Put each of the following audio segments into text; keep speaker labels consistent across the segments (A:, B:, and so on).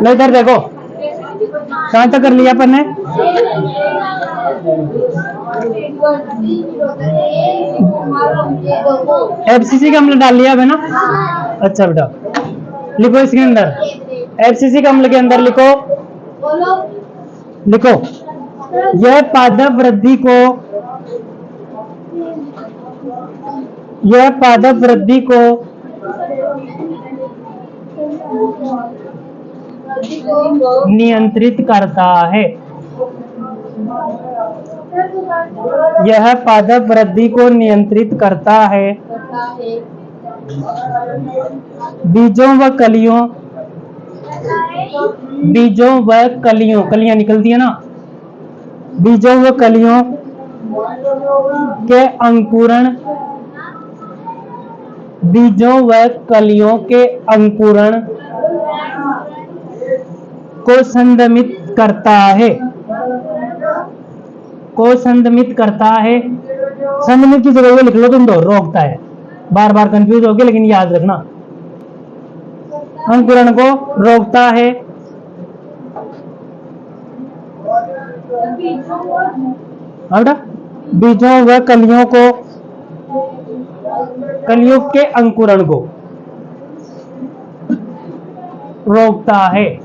A: लो इधर देखो, कहां तक कर लिया अपन ने? एफसीसी का अम्ल डाल लिया है ना? अच्छा बेटा, लिखो इसके अंदर एफसीसी का अम्ल के अंदर लिखो यह पादप वृद्धि को नियंत्रित करता है। यह पादप वृद्धि को नियंत्रित करता है। बीजों व कलियां निकलती है ना, बीजों व कलियों के अंकुरण को संदमित करता है। संदमित की जगह लिख लो तुम दो, रोकता है। बार बार कंफ्यूज हो गए, लेकिन याद रखना, अंकुरण को रोकता है। बीजों व कलियों के अंकुरण को रोकता है।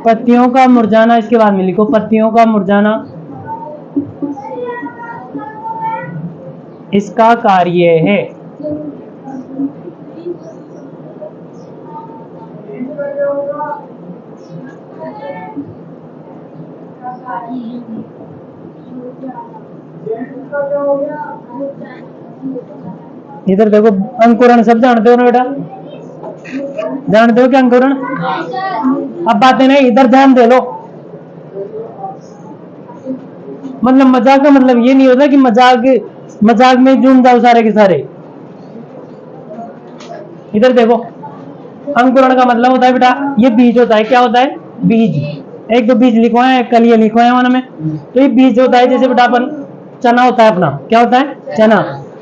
A: पत्तियों का मुरझाना, इसके बाद में लिखो पत्तियों का मुरझाना इसका कार्य है। इधर देखो, अंकुरण सब जानते हो ना बेटा? जानते हो क्या अंकुरण? अब बातें नहीं, इधर ध्यान दे लो। मतलब मजाक का मतलब ये नहीं होता कि मजाक में झूम जाओ सारे के सारे। इधर देखो, अंकुरण का मतलब होता है बेटा, ये बीज होता है। क्या होता है? बीज। एक दो बीज लिखवाए हैं, कलियां लिखवाए हैं में, तो ये बीज होता है। जैसे बेटा अपन चना होता है अपना, क्या होता है? चना।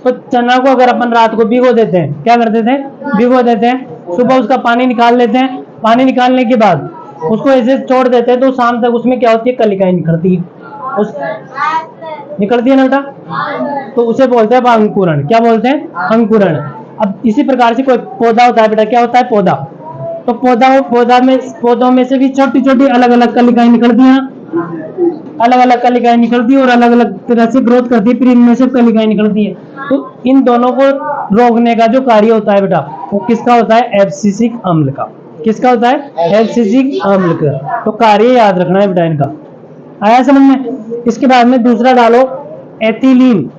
A: तो चना को अगर अपन रात को भिगो देते हैं, क्या कर देते हैं? भिगो देते हैं। सुबह उसका पानी निकाल लेते हैं। पानी निकालने के बाद उसको ऐसे छोड़ देते हैं, तो शाम तक उसमें क्या होती है? कलिकाएं निकलती है। निकलती है ना बेटा? तो उसे बोलते हैं अंकुरण। क्या बोलते हैं? अंकुरण। अब इसी प्रकार से कोई पौधा होता है बेटा, क्या होता है? पौधा। तो पौधों में से भी छोटी छोटी अलग अलग कलिकाएं निकलती हैं, अलग अलग कलिकाएं निकलती है और अलग अलग तरह से ग्रोथ करती है, फिर इनमें से कलिकाएं निकलती है। तो इन दोनों को रोकने का जो कार्य होता है बेटा, वो किसका होता है? एब्सिसिक अम्ल का। किसका होता है? एब्सिसिक अम्ल का। तो कार्य याद रखना है बेटा इनका। आया समझ में? इसके बाद में दूसरा डालो, एथिलीन।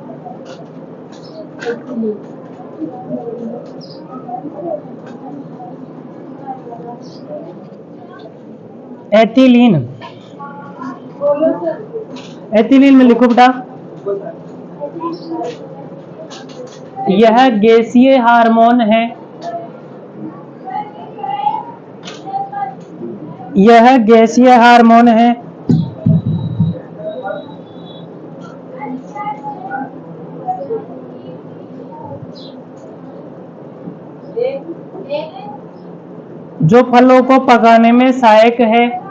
A: एथिलीन में लिखो बेटा, यह गैसीय हार्मोन है। यह गैसीय हार्मोन है। जो फलों को पकाने में सहायक है।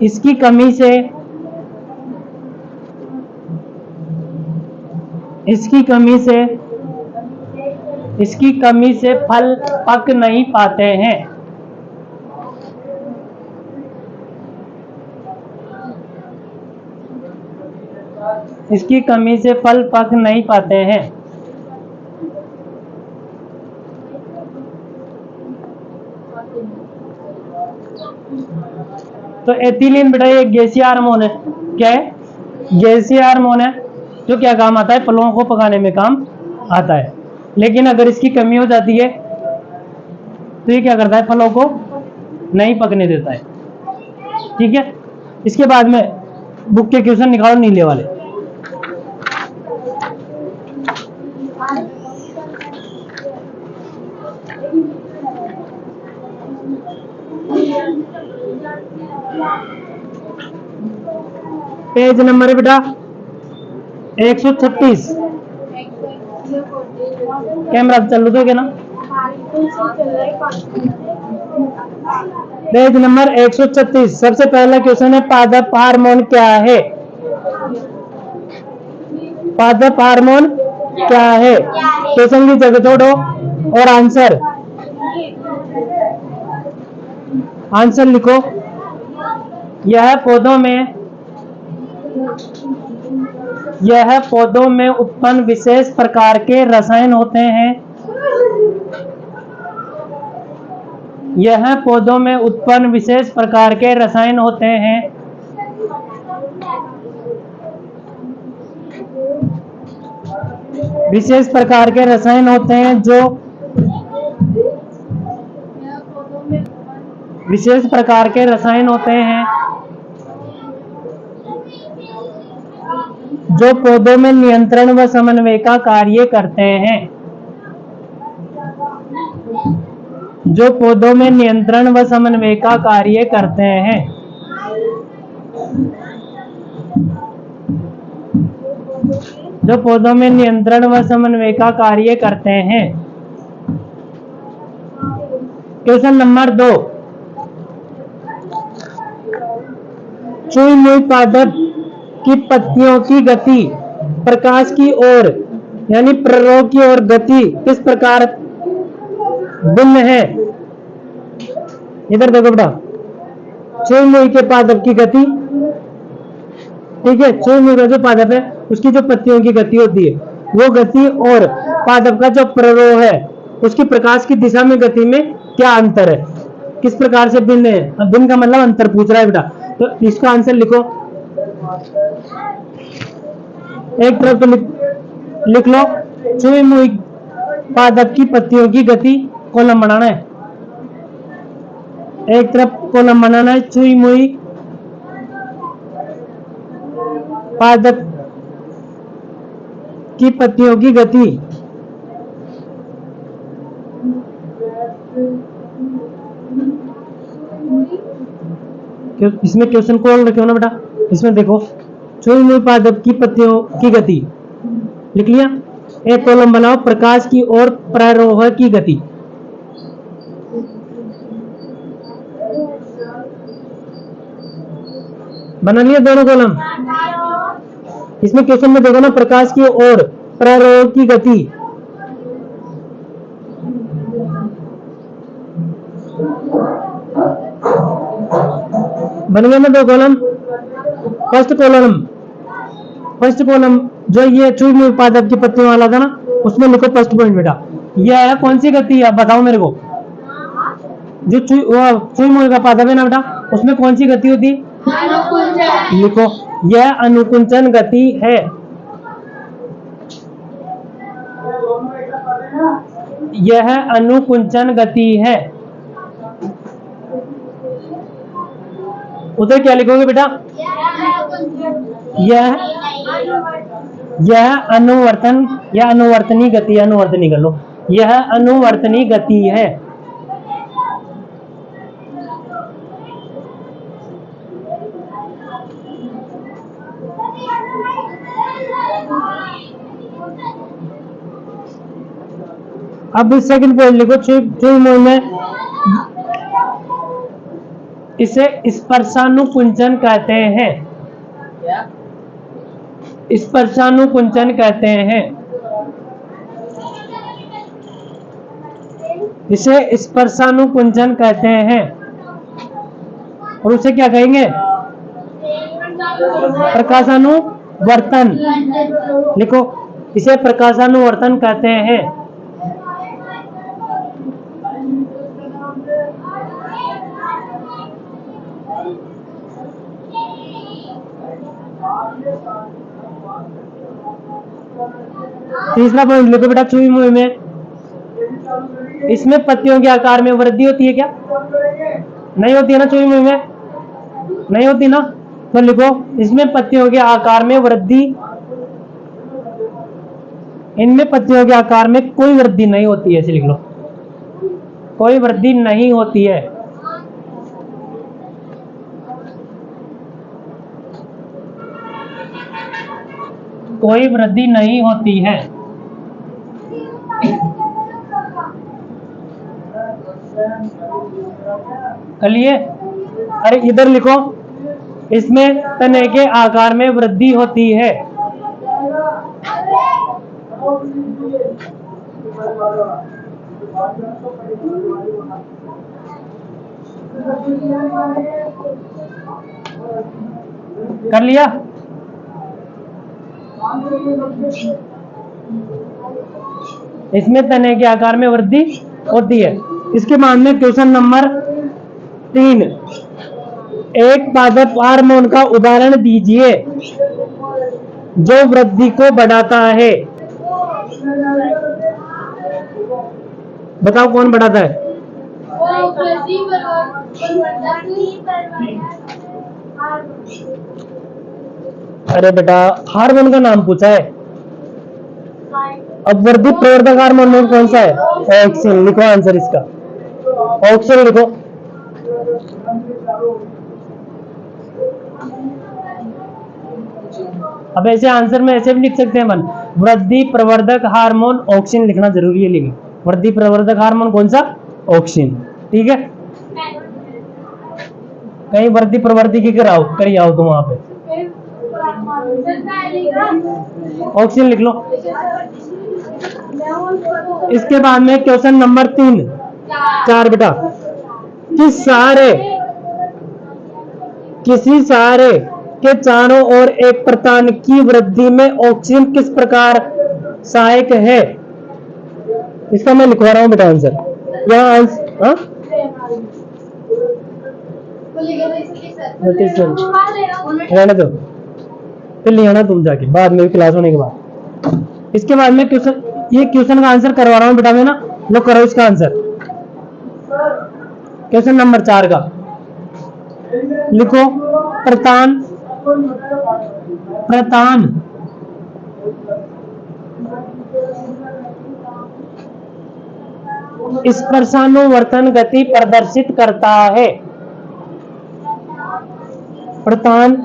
A: इसकी कमी से फल पक नहीं पाते हैं। इसकी कमी से फल पक नहीं पाते हैं। तो एथिलीन बेटा ये गैसीय हार्मोन है। क्या है? गैसीय हार्मोन है, जो क्या काम आता है? फलों को पकाने में काम आता है। लेकिन अगर इसकी कमी हो जाती है तो ये क्या करता है? फलों को नहीं पकने देता है। ठीक है? इसके बाद में बुक के क्वेश्चन निकालो नीले वाले। पेज नंबर है बेटा 136। कैमरा चालू दोगे ना? Page number 136। सबसे पहला क्वेश्चन है पादप हार्मोन क्या है? पादप हार्मोन क्या है? क्वेश्चन की जगह छोड़ो और आंसर लिखो। यह पौधों में उत्पन्न विशेष प्रकार के रसायन होते हैं। यह पौधों में उत्पन्न विशेष प्रकार के रसायन होते हैं। विशेष प्रकार के रसायन होते हैं जो विशेष प्रकार के रसायन होते हैं जो पौधों में नियंत्रण व समन्वय का कार्य करते हैं। जो पौधों में नियंत्रण व समन्वय का कार्य करते हैं। जो पौधों में नियंत्रण व समन्वय का कार्य करते हैं। Question number 2। चुई मुई पादप की पत्तियों की गति प्रकाश की ओर यानी प्ररोह की ओर गति किस प्रकार भिन्न है? इधर देखो बेटा, चुई मुई के पादप की गति, ठीक है, चुई मुई का जो पादप है उसकी जो पत्तियों की गति होती है वो गति और पादप का जो प्ररोह है उसकी प्रकाश की दिशा में गति में क्या अंतर है? किस प्रकार से भिन्न है? भिन्न का मतलब अंतर पूछ रहा है बेटा, तो इसका आंसर लिखो। एक तरफ तो लिख लो चुई मुई पादप की पत्तियों की गति, कॉलम बनाना है। एक तरफ कॉलम बनाना है चुई मुई पादप की पत्तियों की गति। इसमें क्वेश्चन कॉल रखे हो ना बेटा, इसमें देखो चुई मुई पादप की पत्तियों की गति लिख लिया। एक कॉलम बनाओ प्रकाश की ओर प्ररोह की गति। बना लिया दोनों कॉलम। इसमें क्वेश्चन में देखो ना प्रकाश की ओर प्ररोह की गति। बन गया ना दो कॉलम। फर्स्ट कॉलम जो ये चुई मुई पादप की पत्तियों वाला था ना उसमें लिखो फर्स्ट पॉइंट बेटा। यह कौन सी गति है बताओ मेरे को? जो चुई मुई का पादप है ना बेटा उसमें कौन सी गति होती? लिखो यह अनुकुंचन गति है। यह अनुकुंचन गति है। उधर क्या लिखोगे बेटा? यह अनुवर्तन या अनुवर्तनी गति, अनुवर्तनी कर लो। यह अनुवर्तनी गति है। अब सेकंड पॉइंट लिखो चुई मुई में इसे स्पर्शानुकुंचन कहते हैं। स्पर्शानुकुंचन कहते हैं। इसे स्पर्शानुकुंचन कहते हैं। और उसे क्या कहेंगे? प्रकाशानुवर्तन। लिखो इसे प्रकाशानुवर्तन कहते हैं। तीसरा पॉइंट लिखो बेटा चुई मुई में इसमें पत्तियों के आकार में वृद्धि होती है क्या? नहीं होती है ना, चुई मुई में नहीं होती ना, तो लिखो इसमें पत्तियों के आकार में वृद्धि, इनमें पत्तियों के आकार में कोई वृद्धि नहीं होती है। ऐसे लिख लो कोई वृद्धि नहीं होती है। कोई वृद्धि नहीं होती है। चलिए, अरे इधर लिखो, इसमें तने के आकार में वृद्धि होती है। कर लिया? इसमें तने के आकार में वृद्धि होती है। इसके बाद में क्वेश्चन नंबर 3, एक पादप हार्मोन का उदाहरण दीजिए जो वृद्धि को बढ़ाता है। बताओ कौन बढ़ाता है? अरे बेटा, हार्मोन का नाम पूछा है। अब वृद्धि प्रवर्धक हार्मोन कौन सा है? ऑक्सिन। लिखो आंसर इसका, ऑक्सिन लिखो। अब ऐसे आंसर में ऐसे भी लिख सकते हैं मन, वृद्धि प्रवर्धक हार्मोन ऑक्सिन लिखना जरूरी है। लेकिन वृद्धि प्रवर्धक हार्मोन कौन सा? ऑक्सिन। ठीक है, कहीं वृद्धि प्रवृत्ति की करी आओ तुम वहां पे, ऑक्सिन लिख लो। इसके बाद में क्वेश्चन नंबर 4 बेटा, किसी सारे के चारों ओर एक प्रतान की वृद्धि में ऑक्सीजन किस प्रकार सहायक है? इसका मैं लिखवा रहा हूं बेटा आंसर। यहाँ आंसर रहने दो, फिर ले आना तुम जाके बाद में क्लास होने के बाद। इसके बाद में क्वेश्चन, ये क्वेश्चन का आंसर करवा रहा हूं बेटा मैं ना, लो करो इसका आंसर। क्वेश्चन नंबर 4 का लिखो, प्रतान स्पर्शानुवर्तन गति प्रदर्शित करता है। प्रतान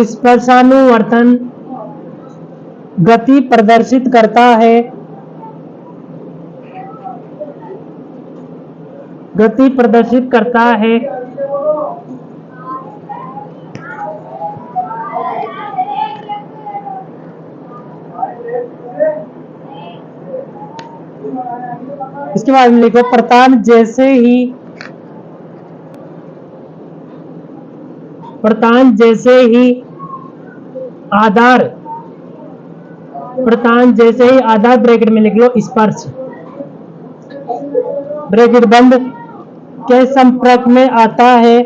A: स्पर्शानुवर्तन गति प्रदर्शित करता है। गति प्रदर्शित करता है। इसके बाद लिखो, प्रतान जैसे ही आधार ब्रैकेट में लिख लो स्पर्श ब्रैकेट बंद के संपर्क में आता है।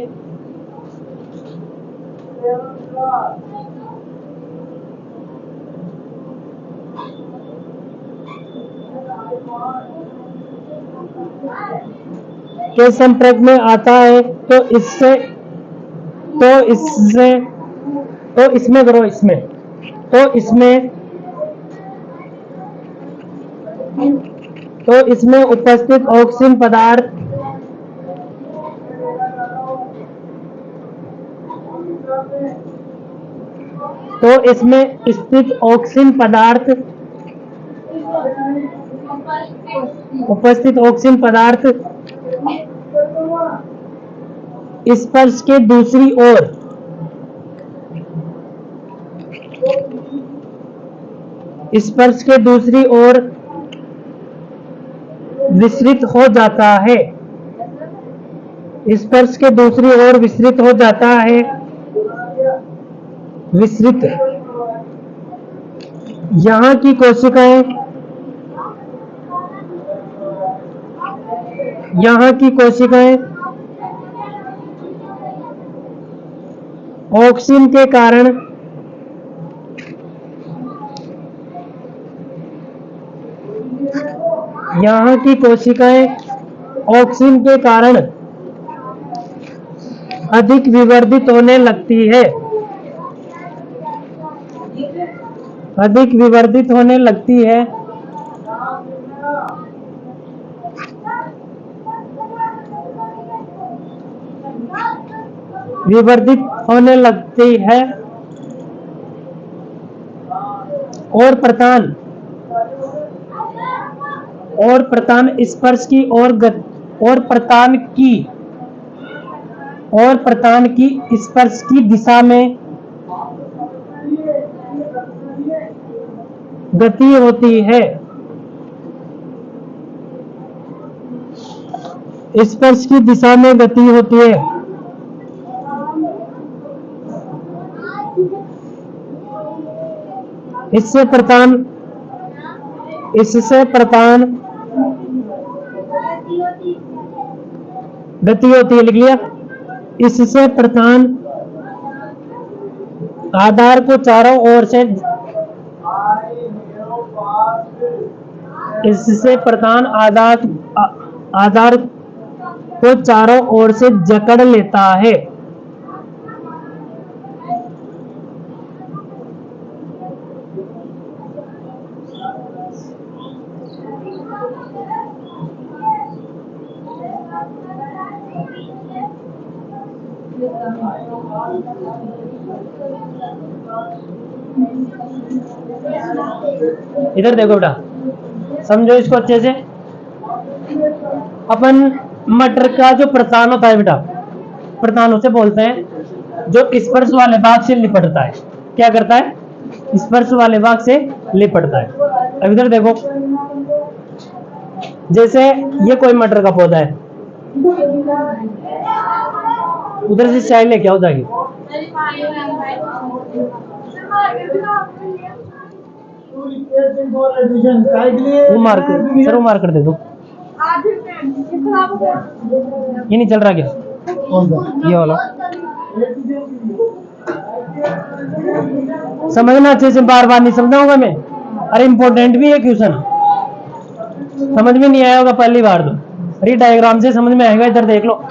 A: के संपर्क में आता है तो इसमें करो, इसमें उपस्थित ऑक्सीजन पदार्थ उपस्थित ऑक्सीजन पदार्थ स्पर्श के दूसरी ओर विस्तृत हो जाता है। स्पर्श के दूसरी ओर विस्तृत हो जाता है। यहाँ की कोशिकाएं ऑक्सीजन के कारण अधिक विवर्धित होने लगती है। और प्रतान स्पर्श की और प्रतान की स्पर्श की दिशा में गति होती है। स्पर्श की दिशा में गति होती है। इससे प्रतान गति होती है। लिख लिया। इससे प्रतान आधार को चारों ओर से आधार को चारों ओर से जकड़ लेता है। इधर देखो बेटा, समझो इसको अच्छे से। अपन मटर का जो प्रतान होता है बेटा, प्रतान उसे बोलते हैं जो स्पर्श वाले भाग से लिपटता है। क्या करता है? स्पर्श वाले भाग से लिपटता है। अब इधर देखो, जैसे ये कोई मटर का पौधा है, उधर से चाय लेके आओ जाएगी। वो मार कर दे दो। ये नहीं चल रहा क्या? ये वाला समझना अच्छे से, बार बार नहीं समझा होगा मैं। अरे इंपॉर्टेंट भी है क्वेश्चन, समझ में नहीं आया होगा पहली बार तो री डायग्राम से समझ में आएगा। इधर देख लो,